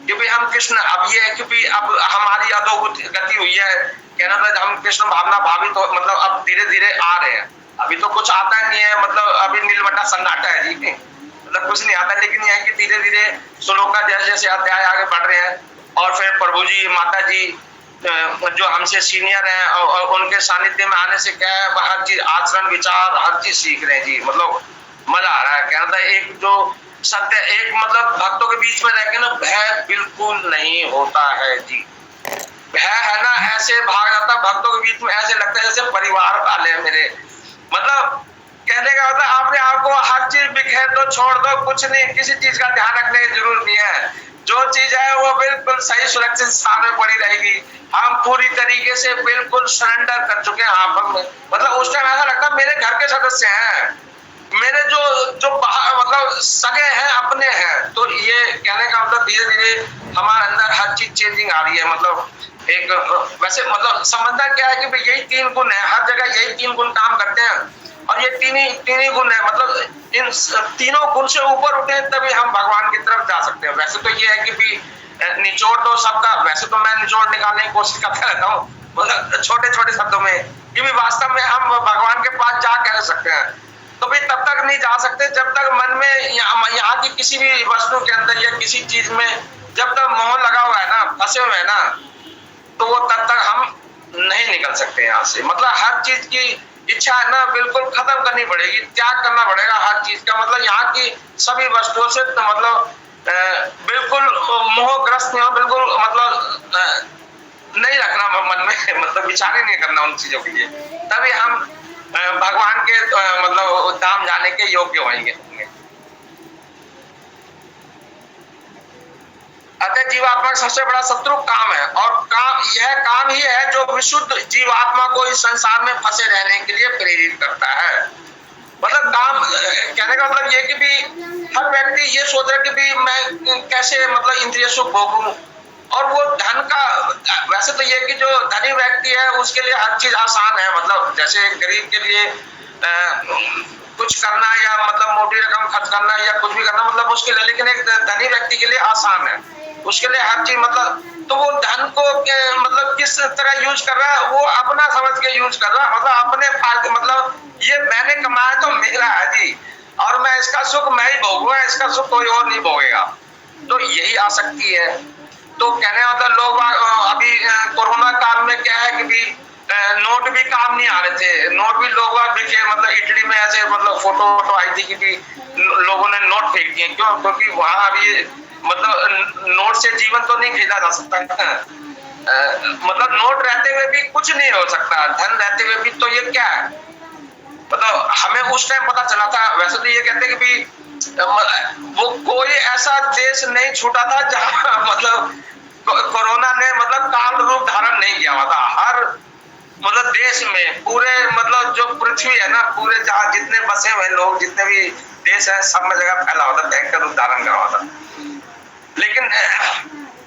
कि भाई हम कृष्ण, अब ये है कि भाई अब हमारी अधोगति हुई है, कहना था हम कृष्ण भावना भावित तो मतलब अब धीरे धीरे आ रहे हैं। अभी तो कुछ आता नहीं है, मतलब अभी नीलबट्टा सन्नाटा है जी, मतलब कुछ नहीं आता, लेकिन यह है कि धीरे धीरे श्लोका जैसे जैसे अध्याय आगे बढ़ रहे हैं, और फिर प्रभु जी माता जी जो हमसे सीनियर हैं और उनके सानिध्य में आने से क्या है, हर चीज आचरण विचार हर चीज सीख रहे हैं जी। मतलब मजा आ रहा है। कहना था एक जो सत्य, एक मतलब भक्तों के बीच में रह के ना भय बिल्कुल नहीं होता है जी। भय है ना, ऐसे भाग जाता भक्तों के बीच में, ऐसे लगता है जैसे परिवार वाले हैं मेरे। मतलब कहने का मतलब अपने आप को हर चीज बिखेर दो, छोड़ दो, कुछ नहीं, किसी चीज का ध्यान रखने की जरूरत नहीं है। जो चीज है वो बिल्कुल सही सुरक्षित स्थान में पड़ी रहेगी। हम पूरी तरीके से बिल्कुल सरेंडर कर चुके हैं आप में। मतलब उस टाइम ऐसा लगता मेरे घर के सदस्य हैं, मेरे जो जो मतलब सगे हैं, अपने हैं। तो ये कहने का मतलब धीरे धीरे हमारे अंदर हर चीज चेंजिंग आ रही है। मतलब एक वैसे मतलब समझना क्या है कि भाई यही 3 गुण है, हर जगह यही 3 गुण काम करते हैं, और ये तीन ही गुण है। मतलब इन तीनों गुण से ऊपर उठे तभी हम भगवान की तरफ जा सकते हैं। वैसे तो ये है कि भी निचोड़ तो सबका, वैसे तो मैं निचोड़ निकालने की कोशिश करता रहता हूँ, मतलब छोटे छोटे शब्दों में, कि भी वास्तव में हम भगवान के पास जा कह सकते हैं। तो भी तब तक नहीं जा सकते जब तक मन में यहाँ की किसी भी वस्तु के अंदर या किसी चीज में जब तक मोह लगा हुआ है ना, फंसे हुए है ना, तो वो तब तक हम नहीं निकल सकते यहाँ से। मतलब हर चीज की इच्छा है ना बिल्कुल खत्म करनी पड़ेगी, त्याग करना पड़ेगा हर चीज का। मतलब यहाँ की सभी वस्तुओं से तो मतलब बिल्कुल मोहग्रस्त नहीं हो, बिल्कुल मतलब नहीं रखना मन में, मतलब विचार ही नहीं करना उन चीजों के लिए, तभी हम भगवान के मतलब धाम जाने के योग्य होंगे। अतः जीवात्मा का सबसे बड़ा शत्रु काम है, और काम ही है जो विशुद्ध जीवात्मा को इस संसार में फंसे रहने के लिए प्रेरित करता है। मतलब काम कहने का मतलब ये कि भी हर व्यक्ति ये सोच रहा है कि भी मैं कैसे मतलब इंद्रिय सुख भोगूं, और वो धन का, वैसे तो ये कि जो धनी व्यक्ति है उसके लिए हर चीज आसान है। मतलब जैसे गरीब के लिए कुछ करना या मतलब मोटी रकम खर्च करना या कुछ भी करना मतलब मुश्किल है, लेकिन एक धनी व्यक्ति के लिए आसान है, उसके लिए हर चीज मतलब। तो वो धन को मतलब किस तरह यूज कर रहा है, वो अपना समझ के यूज कर रहा है, मतलब अपने फायदे, मतलब ये मैंने कमाया तो मेरा है जी, और मैं इसका सुख मैं ही भोगूंगा, इसका सुख कोई और नहीं भोगेगा। तो यही आसक्ति है। तो कहने मतलब लोग अभी कोरोना काल में क्या है कि भी नोट भी काम नहीं आ रहे थे, नोट भी लोग बिके, मतलब इटली में ऐसे मतलब फोटो आई थी कि भी लोगों ने नोट फेंक दिए। क्यों? क्योंकि वहां अभी मतलब नोट से जीवन तो नहीं खरीदा जा सकता है। मतलब नोट रहते हुए भी कुछ नहीं हो सकता, धन रहते हुए भी। तो ये क्या है, मतलब हमें उस टाइम पता चला था। वैसे तो ये कहते हैं कि भी वो कोई ऐसा देश नहीं छूटा था जहां मतलब कोरोना ने मतलब काल रूप धारण नहीं किया हुआ था। हर मतलब देश में पूरे मतलब जो पृथ्वी है ना, पूरे जहां जितने बसे हुए लोग, जितने भी देश है, सब में जगह फैला हुआ था, भयंकर रूप धारण करा हुआ था। लेकिन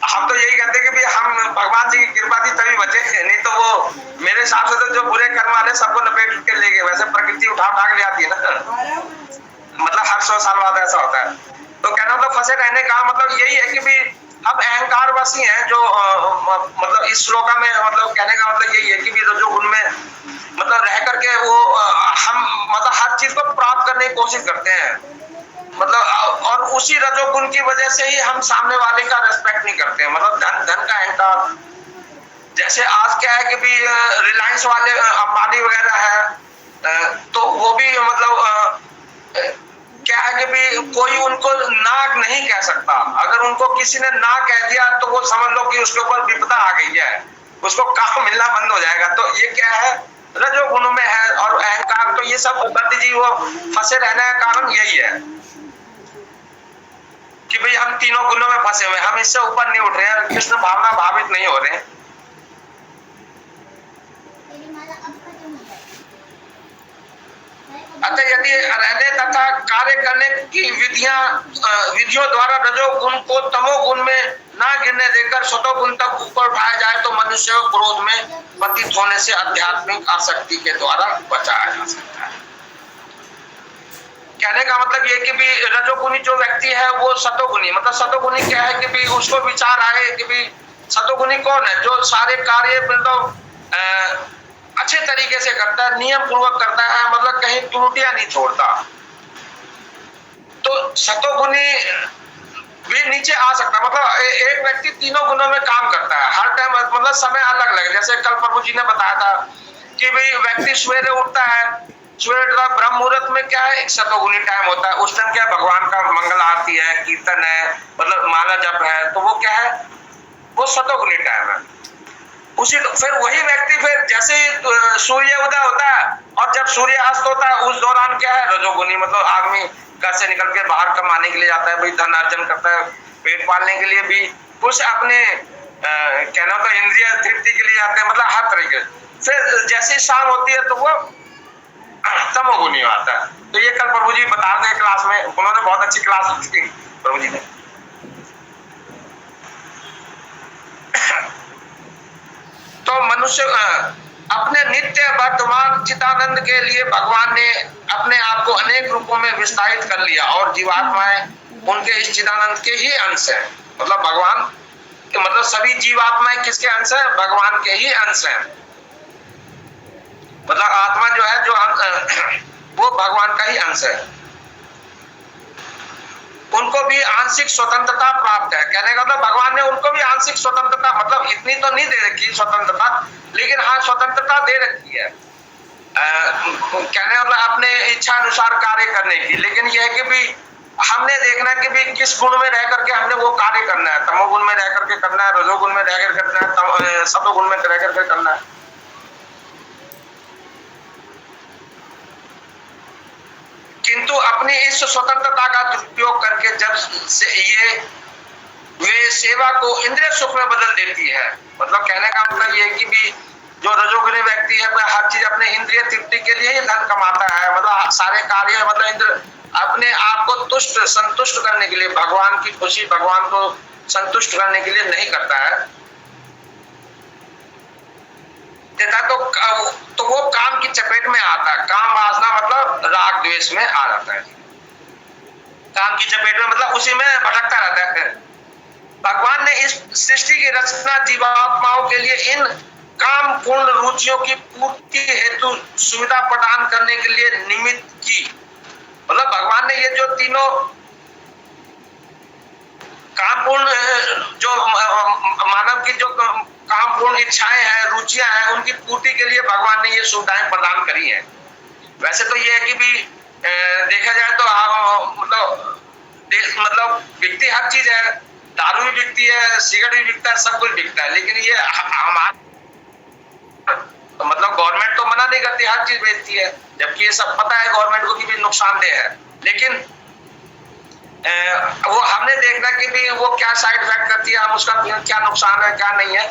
हम तो यही कहते हैं कि भी हम भगवान जी की कृपा थी तभी बचे, नहीं तो वो मेरे हिसाब से तो जो बुरे कर्म वाले सबको लपेट के ले गए। वैसे प्रकृति उठा उठा के ले आती है ना, मतलब हर 100 साल बाद ऐसा होता है। तो कहना मतलब फंसे रहने का मतलब यही है कि भी हम अहंकारवासी हैं, जो मतलब इस श्लोका में मतलब कहने का मतलब यही है कि भी रजोगुण में मतलब रह करके वो हम मतलब हर चीज को प्राप्त करने की कोशिश करते हैं, मतलब और उसी रजोगुण की वजह से ही हम सामने वाले का रेस्पेक्ट नहीं करते हैं। मतलब धन का अहंकार, जैसे आज क्या है कि भी रिलायंस वाले अंबानी वगैरह है, तो वो भी मतलब क्या है कि भी कोई उनको ना नहीं कह सकता। अगर उनको किसी ने ना कह दिया तो वो समझ लो कि उसके ऊपर विपदा आ गई है, उसको काम मिलना बंद हो जाएगा। तो ये क्या है, रजोगुण में है। और अहंकार, तो ये सब बुद्धि जी वो फंसे रहने का कारण यही है कि भाई हम तीनों गुणों में फंसे हुए, हम इससे ऊपर नहीं उठ रहे हैं, कृष्ण भावना भावित नहीं हो रहे हैं। अतः यदि रहने तथा कार्य करने की विधियों द्वारा रजोगुण को तमोगुण में ना गिरने देकर सतोगुण तक ऊपर उठाया जाए तो मनुष्य को क्रोध में पतित होने से आध्यात्मिक आसक्ति के द्वारा बचाया जा सकता है। कहने का मतलब ये कि भी रजोगुणी जो व्यक्ति है वो सतोगुणी, मतलब सतोगुणी क्या है कि भी उसको विचार आए कि भी सतोगुणी कौन है, जो सारे कार्य मतलब अच्छे तरीके से करता है, नियम पूर्वक करता है, मतलब कहीं त्रुटियां नहीं छोड़ता। तो सतोगुणी भी नीचे आ सकता है। मतलब एक व्यक्ति तीनों गुणों में काम करता है हर टाइम, मतलब समय अलग अलग। जैसे कल प्रभु जी ने बताया था कि भाई व्यक्ति सवेरे उठता है, सवेरे ब्रह्म मुहूर्त में क्या है, एक सतोगुणी टाइम होता है। उस टाइम क्या भगवान का मंगल आरती है, कीर्तन है, मतलब माला जप है, तो वो क्या है, वो सतोगुणी टाइम है। उसी फिर वही व्यक्ति फिर जैसे सूर्य उदय होता है और जब सूर्य अस्त होता है उस दौरान क्या है, रजोगुणी। मतलब आदमी घर से निकल के बाहर कमाने के लिए जाता है, भाई धन अर्जन करता है, पेट पालने के लिए भी, कुछ अपने कहना तो इंद्रिय तृप्ति के लिए जाते हैं, मतलब हर तरीके। फिर जैसे शाम होती है तो वो तमोगुणी आता है। तो ये कल प्रभु जी बता रहे क्लास में, उन्होंने बहुत अच्छी क्लास की प्रभु जी ने। तो मनुष्य अपने नित्य वर्तमान चिदानंद के लिए भगवान ने अपने आप को अनेक रूपों में विस्तारित कर लिया और जीवात्माएं उनके इस चिदानंद के ही अंश है। मतलब भगवान के मतलब सभी जीवात्माएं किसके अंश है, भगवान के ही अंश है। मतलब आत्मा जो है जो वो भगवान का ही अंश है। उनको भी आंशिक स्वतंत्रता प्राप्त है। कहने का मतलब भगवान ने उनको भी आंशिक स्वतंत्रता, मतलब इतनी तो नहीं दे रखी स्वतंत्रता, लेकिन हाँ स्वतंत्रता दे रखी है, कहने मतलब अपने इच्छा अनुसार कार्य करने की। लेकिन यह है कि भी हमने देखना है कि भी किस गुण में रह करके हमने वो कार्य करना है। तमोगुण में रह करके करना है, रजोगुण में रह कर करना है, सतोगुण में रह करके करना है। किंतु अपनी इस स्वतंत्रता का दुरुपयोग करके जब से ये वे सेवा को इंद्रिय सुख में बदल देती है। मतलब कहने का मतलब ये कि भी जो रजोगुणी व्यक्ति है वह हर चीज अपने इंद्रिय तृप्ति के लिए ही धन कमाता है, मतलब सारे कार्य मतलब इंद्र अपने आप को तुष्ट संतुष्ट करने के लिए, भगवान की खुशी, भगवान को संतुष्ट करने के लिए नहीं करता है। तो वो काम की चपेट में आता है। काम वासना मतलब राग द्वेष में आ जाता है, काम की चपेट में मतलब उसी में भटकता रहता है। भगवान ने इस सृष्टि की रचना जीवात्माओं के लिए इन काम पूर्ण रुचियों की पूर्ति हेतु सुविधा प्रदान करने के लिए निमित्त की। मतलब भगवान ने ये जो तीनों काम पूर्ण जो मानव की जो काम पूर्ण इच्छाएं हैं, रुचियां हैं, उनकी पूर्ति के लिए भगवान ने ये सुविधाएं प्रदान करी हैं। वैसे तो ये है कि भी देखा जाए तो मतलब बिकती हर चीज है, दारू भी बिकती है, सिगरेट भी बिकता है, सब कुछ बिकता है। लेकिन ये हमारा मतलब गवर्नमेंट तो मना नहीं करती, हर चीज बेचती है, जबकि ये सब पता है गवर्नमेंट को कि भी नुकसानदेह है, लेकिन वो हमने देखना कि भी वो क्या साइड इफेक्ट करती है, हम उसका क्या नुकसान है क्या नहीं है,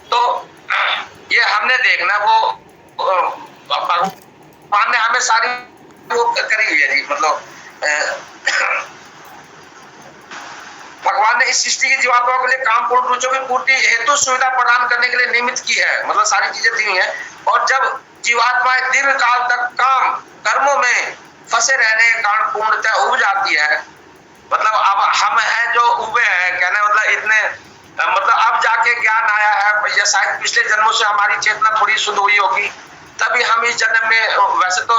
तो ये हमने देखना। वो भगवान ने हमें सारी वो करी हुई है जी, मतलब भगवान ने इस सृष्टि की जीवात्माओं के लिए काम पूर्ण रुचियों की पूर्ति हेतु सुविधा प्रदान करने के लिए निमित्त की है, मतलब सारी चीजें दी हुई है। और जब जीवात्माएं दीर्घ काल तक काम कर्मों में फंसे रहने के कारण पूर्णतः उब जाती है, मतलब अब हम हैं जो उबे हैं, कहने मतलब इतने मतलब अब जाके ज्ञान आया है, या शायद पिछले जन्मों से हमारी चेतना थोड़ी शुद्ध हुई होगी, तभी हम इस जन्म में, वैसे तो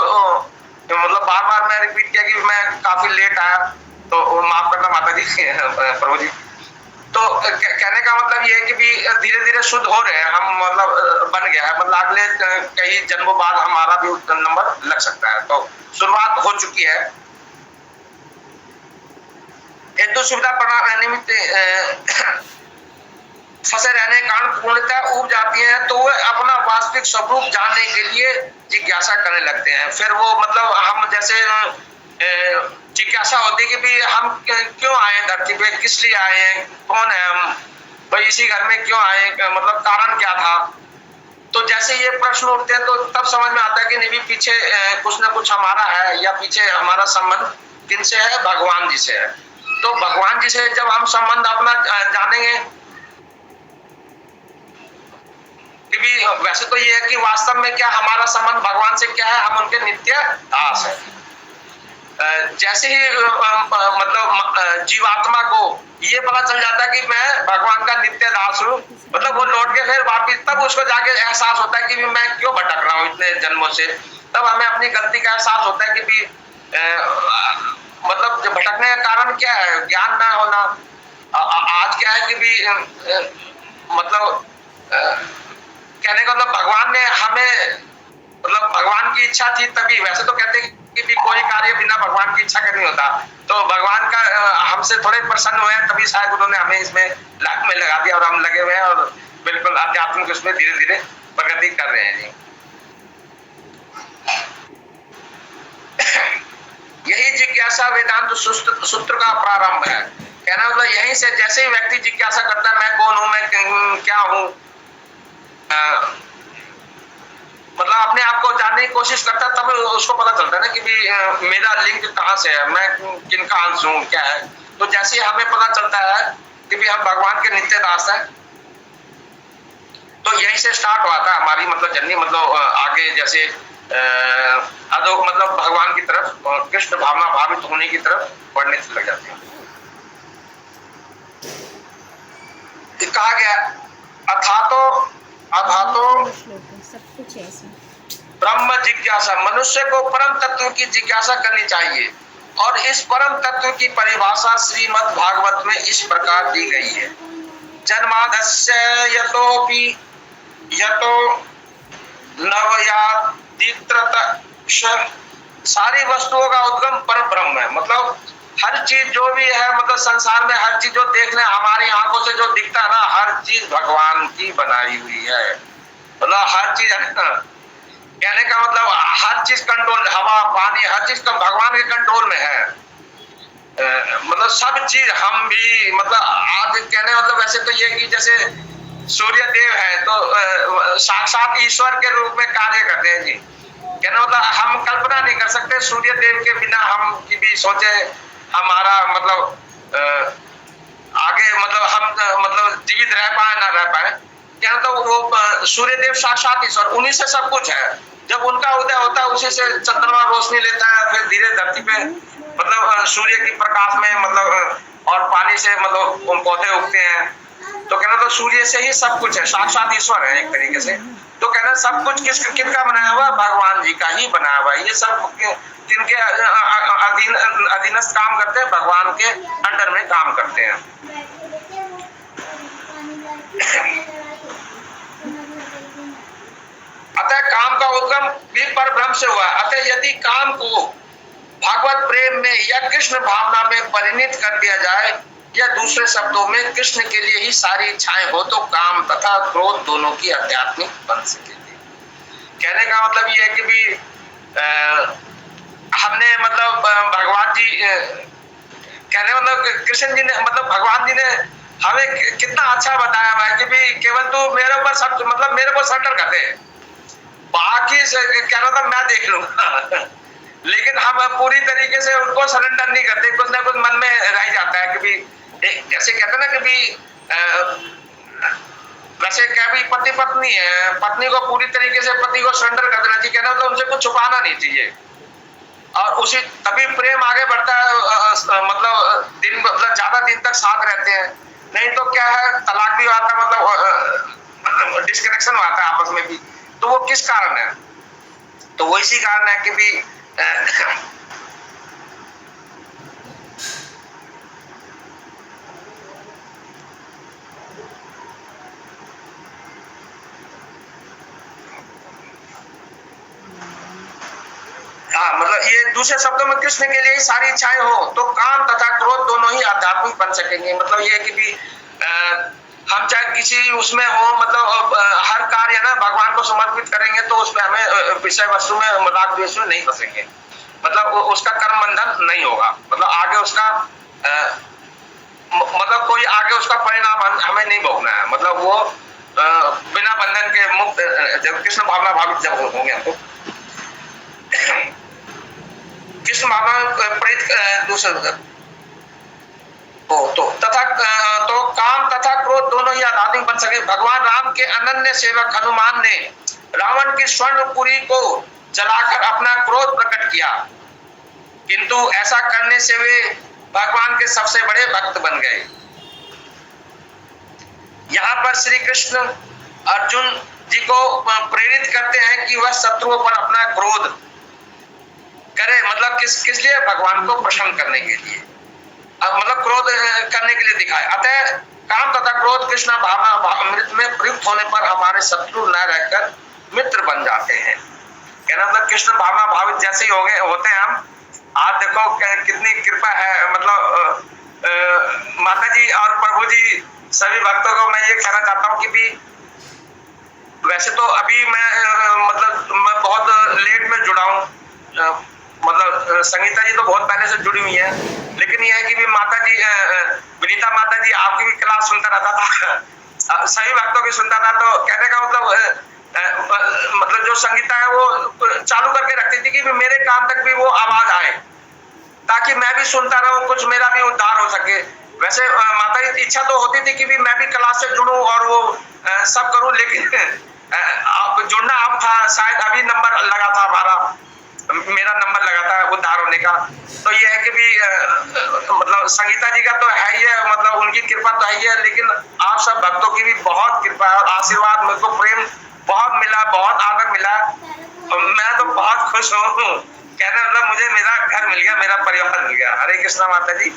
मतलब बार बार मैं रिपीट किया कि मैं काफी लेट आया, तो माफ करना माता जी प्रभु जी। तो कहने का मतलब ये है कि भी धीरे धीरे शुद्ध हो रहे हैं हम, मतलब बन गया है, मतलब अगले कई जन्मों बाद हमारा भी नंबर लग सकता है, तो शुरुआत हो चुकी है। हेतु सुविधा प्रदान निमित्त फंसे रहने के कारण पूर्णतः उब जाती हैं, तो वो अपना वास्तविक स्वरूप जानने के लिए जिज्ञासा करने लगते हैं। फिर वो मतलब हम जैसे जिज्ञासा होती है कि भी हम क्यों आए धरती पे, किस लिए आए हैं, कौन है हम, भाई इसी घर में क्यों आए, मतलब कारण क्या था। तो जैसे ये प्रश्न उठते हैं तो तब समझ में आता है कि नहीं भी पीछे कुछ ना कुछ हमारा है, या पीछे हमारा संबंध किनसे है, भगवान जी से है। तो भगवान जी से जब हम संबंध अपना जानेंगे, भी वैसे तो ये है कि वास्तव में क्या हमारा संबंध भगवान से क्या है, हम उनके नित्य दास है। जैसे ही मतलब जीवात्मा को ये पता चल जाता है कि मैं भगवान का नित्य दास हूँ, मतलब वो लौट के फिर वापिस, तब उसको जाके एहसास होता है कि मैं क्यों भटक रहा हूँ इतने जन्मों से, तब हमें अपनी गलती का एहसास होता है कि भी मतलब भटकने का कारण क्या है, ज्ञान ना होना। आज क्या है कि भी मतलब कहने का मतलब भगवान ने हमें, मतलब भगवान की इच्छा थी तभी, वैसे तो कहते हैं कि भी कोई कार्य बिना भगवान की इच्छा का नहीं होता, तो भगवान का हमसे थोड़े प्रसन्न हुए हैं, तभी शायद उन्होंने हमें इसमें लाख में लगा दिया, और हम लगे हुए हैं और बिल्कुल आध्यात्मिक उसमें धीरे धीरे प्रगति कर रहे हैं जी। यही जिज्ञासा वेदांत सूत्र का प्रारंभ है। कहना मतलब यहीं से जैसे ही व्यक्ति जिज्ञासा करता है मैं कौन हूं, मैं क्या हूं, मतलब अपने आप को जानने की कोशिश करता है, तब उसको पता चलता है ना कि भी मेरा लिंक कहाँ से है, मैं किनका अंश हूँ, क्या है। तो जैसे हमें पता चलता है कि भी हम भगवान के नित्य दास हैं, तो यहीं से स्टार्ट हुआ था हमारी मतलब जर्नी, मतलब आगे जैसे अदो मतलब भगवान की तरफ, कृष्ण भावना भावित होने की तरफ बढ़ने से लग जाते हैं। कहा गया अथातो सब कुछ है इसमें। ब्रह्म जिज्ञासा, मनुष्य को परम तत्व की जिज्ञासा करनी चाहिए, और इस परम तत्व की परिभाषा श्रीमद् भागवत में इस प्रकार दी गई है। जन्मादस्य यतो नवयादित्रत, सारी वस्तुओं का उद्गम पर ब्रह्म है। मतलब हर चीज जो भी है, मतलब संसार में हर चीज जो देखने हमारी आंखों से जो दिखता है ना, हर चीज भगवान की बनाई हुई है। मतलब हर चीज, कहने का मतलब हर चीज कंट्रोल, हवा पानी हर चीज भगवान के कंट्रोल में है। मतलब सब चीज, हम भी मतलब आज कहने मतलब वैसे तो ये कि जैसे सूर्य देव है तो साक्षात ईश्वर के रूप में कार्य करते हैं जी। कहने मतलब हम कल्पना नहीं कर सकते सूर्य देव के बिना हम की भी सोचे हमारा मतलब आगे मतलब हम मतलब जीवित रह पाए ना रह पाए। क्या तो वो सूर्य देव साक्षात ईश्वर, उन्हीं से सब कुछ है। जब उनका उदय होता है उसी से चंद्रमा रोशनी लेता है, फिर धीरे धरती पे मतलब सूर्य की प्रकाश में मतलब और पानी से मतलब पौधे उगते हैं। तो कहना तो सूर्य से ही सब कुछ है, साक्षात ईश्वर है एक तरीके से। तो कहना सब कुछ किसका बनाया हुआ, भगवान जी का ही बनाया हुआ। ये सब किनके अधीनस्थ काम करते हैं, भगवान के अंडर में काम करते हैं। अतः काम का उद्गम भी परब्रह्म से हुआ। अतः यदि काम को भगवत प्रेम में या कृष्ण भावना में परिणित कर दिया जाए, या दूसरे शब्दों में कृष्ण के लिए ही सारी इच्छाएं हो, तो काम तथा क्रोध दोनों की आध्यात्मिक बन सकेगी। कहने का मतलब ये है कि भी हमने मतलब भगवान जी कहने मतलब कृष्ण जी ने मतलब भगवान जी ने हमें कितना अच्छा बताया हुआ है कि भी केवल तू मेरे ऊपर सब मतलब मेरे को सरेंडर कर दे, बाकी कहना था मैं देख लूंगा। लेकिन हम पूरी तरीके से उनको सरेंडर नहीं करते, कुछ ना कुछ मन में रह जाता है कि भी जैसे कहते ना कि भी वैसे क्या भी पति पत्नी है, पत्नी को पूरी तरीके से पति को सरेंडर कर देना चाहिए, कहना तो उनसे कुछ छुपाना नहीं चाहिए, और उसी तभी प्रेम आगे बढ़ता है। मतलब दिन मतलब ज्यादा दिन तक साथ रहते हैं, नहीं तो क्या है तलाक भी आता है, मतलब डिस्कनेक्शन आता है आपस में भी। तो वो किस कारण है? तो वो इसी कारण है कि भी हाँ मतलब ये दूसरे शब्दों में कृष्ण के लिए सारी इच्छाएं हो तो काम तथा क्रोध दोनों ही आध्यात्मिक बन सकेंगे। मतलब ये कि भी हम चाहे किसी उसमें हो, मतलब हर कार्य ना भगवान को समर्पित करेंगे तो उसमें हमें विषय वस्तु में राग द्वेष में नहीं फंसेंगे, मतलब उसका कर्म बंधन नहीं होगा, मतलब आगे उसका मतलब कोई आगे उसका परिणाम हमें नहीं भोगना है। मतलब वो बिना बंधन के मुक्त जब कृष्ण भावना भावित जब होंगे हम तो कृष्ण भावना प्रेरित दूसरे तो तथा तो काम तथा क्रोध दोनों ही आध्यात्मिक बन सके। भगवान राम के अनन्य सेवक हनुमान ने रावण की स्वर्णपुरी को जलाकर अपना क्रोध प्रकट किया, किंतु ऐसा करने से वे भगवान के सबसे बड़े भक्त बन गए। यहाँ पर श्री कृष्ण अर्जुन जी को प्रेरित करते हैं कि वह शत्रुओं पर अपना क्रोध करे, मतलब किस लिए? भगवान को प्रसन्न करने के लिए, मतलब क्रोध करने के लिए दिखाए। अतः काम तथा क्रोध कृष्ण भावना अमृत में प्रयुक्त होने पर हमारे शत्रु न रहकर मित्र बन जाते हैं। कहना मतलब कृष्ण भावना भावित जैसे ही होते हैं हम। आज देखो कितनी कृपा है, मतलब माता जी और प्रभु जी सभी भक्तों को मैं ये कहना चाहता हूँ कि भी वैसे तो अभी मैं बहुत लेट में जुड़ा हूँ, मतलब संगीता जी तो बहुत पहले से जुड़ी हुई है, लेकिन यह है कि भी माता जी विनीता माता जी आपकी भी क्लास सुनता रहता था, सभी भक्तों की सुनता था। तो कहने का मतलब जो संगीता है वो चालू करके रखती थी कि मेरे कान तक भी वो आवाज आए, ताकि मैं भी सुनता रहूं, कुछ मेरा भी उद्धार हो सके। वैसे माता जी इच्छा तो होती थी कि भी मैं भी क्लास से जुड़ूं और वो सब करूं, लेकिन जुड़ना अब था, शायद अभी नंबर लगा था मेरा नंबर लगा था उद्धार होने का। तो ये है कि भी मतलब संगीता जी का तो है ही है, मतलब उनकी कृपा तो है ही है, लेकिन आप सब भक्तों की भी बहुत कृपा और आशीर्वाद, मेरे को प्रेम बहुत मिला, बहुत आदर मिला, मैं तो बहुत खुश हूँ। कहने मतलब मुझे मेरा घर मिल गया, मेरा परिवार मिल गया। हरे कृष्णा माता जी,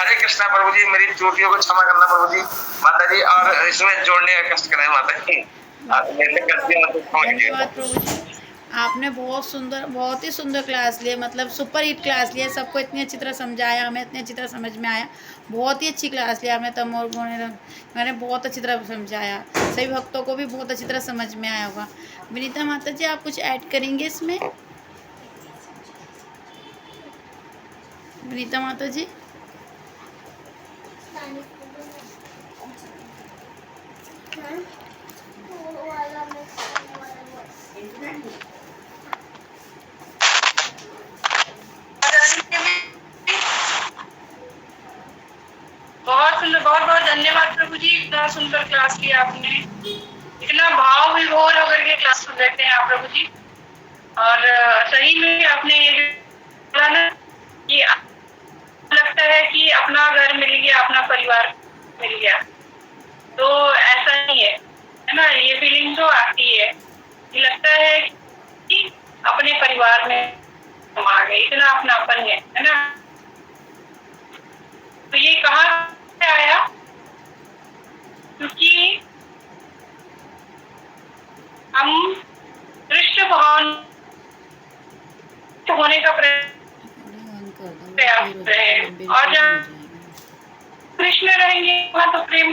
हरे कृष्णा प्रभु जी, मेरी त्रुटियों को क्षमा करना प्रभु जी, माता जी, और इसमें जोड़ने का कष्ट करें माता जी। धन्यवाद प्रभु जी, आपने बहुत ही सुंदर क्लास लिया, मतलब सुपर हिट क्लास लिया, सबको इतनी अच्छी तरह समझाया, हमें इतनी अच्छी तरह समझ में आया, बहुत ही अच्छी क्लास लिया आपने। तम और मैंने बहुत अच्छी तरह समझाया, सभी भक्तों को भी बहुत अच्छी तरह समझ में आया होगा। विनीता माता जी आप कुछ ऐड करेंगे इसमें? विनीता माता जी बहुत बहुत धन्यवाद प्रभु जी, इतना सुंदर क्लास लिया आपने, इतना भाव विभोर होकर के क्लास सुन लेते हैं आप प्रभु जी। और सही में आपने ये बोला ना कि लगता है कि अपना घर मिल गया, अपना परिवार मिल गया, तो ऐसा नहीं है ना, ये फीलिंग तो आती है, ये लगता है कि अपने परिवार में हम आ गए, इतना अपनापन है ना। तो ये कहाँ से आया? क्योंकि हम कृष्ण भगवान होने का प्रयास कर रहे हैं, और जब कृष्ण रहेंगे वहाँ तो प्रेम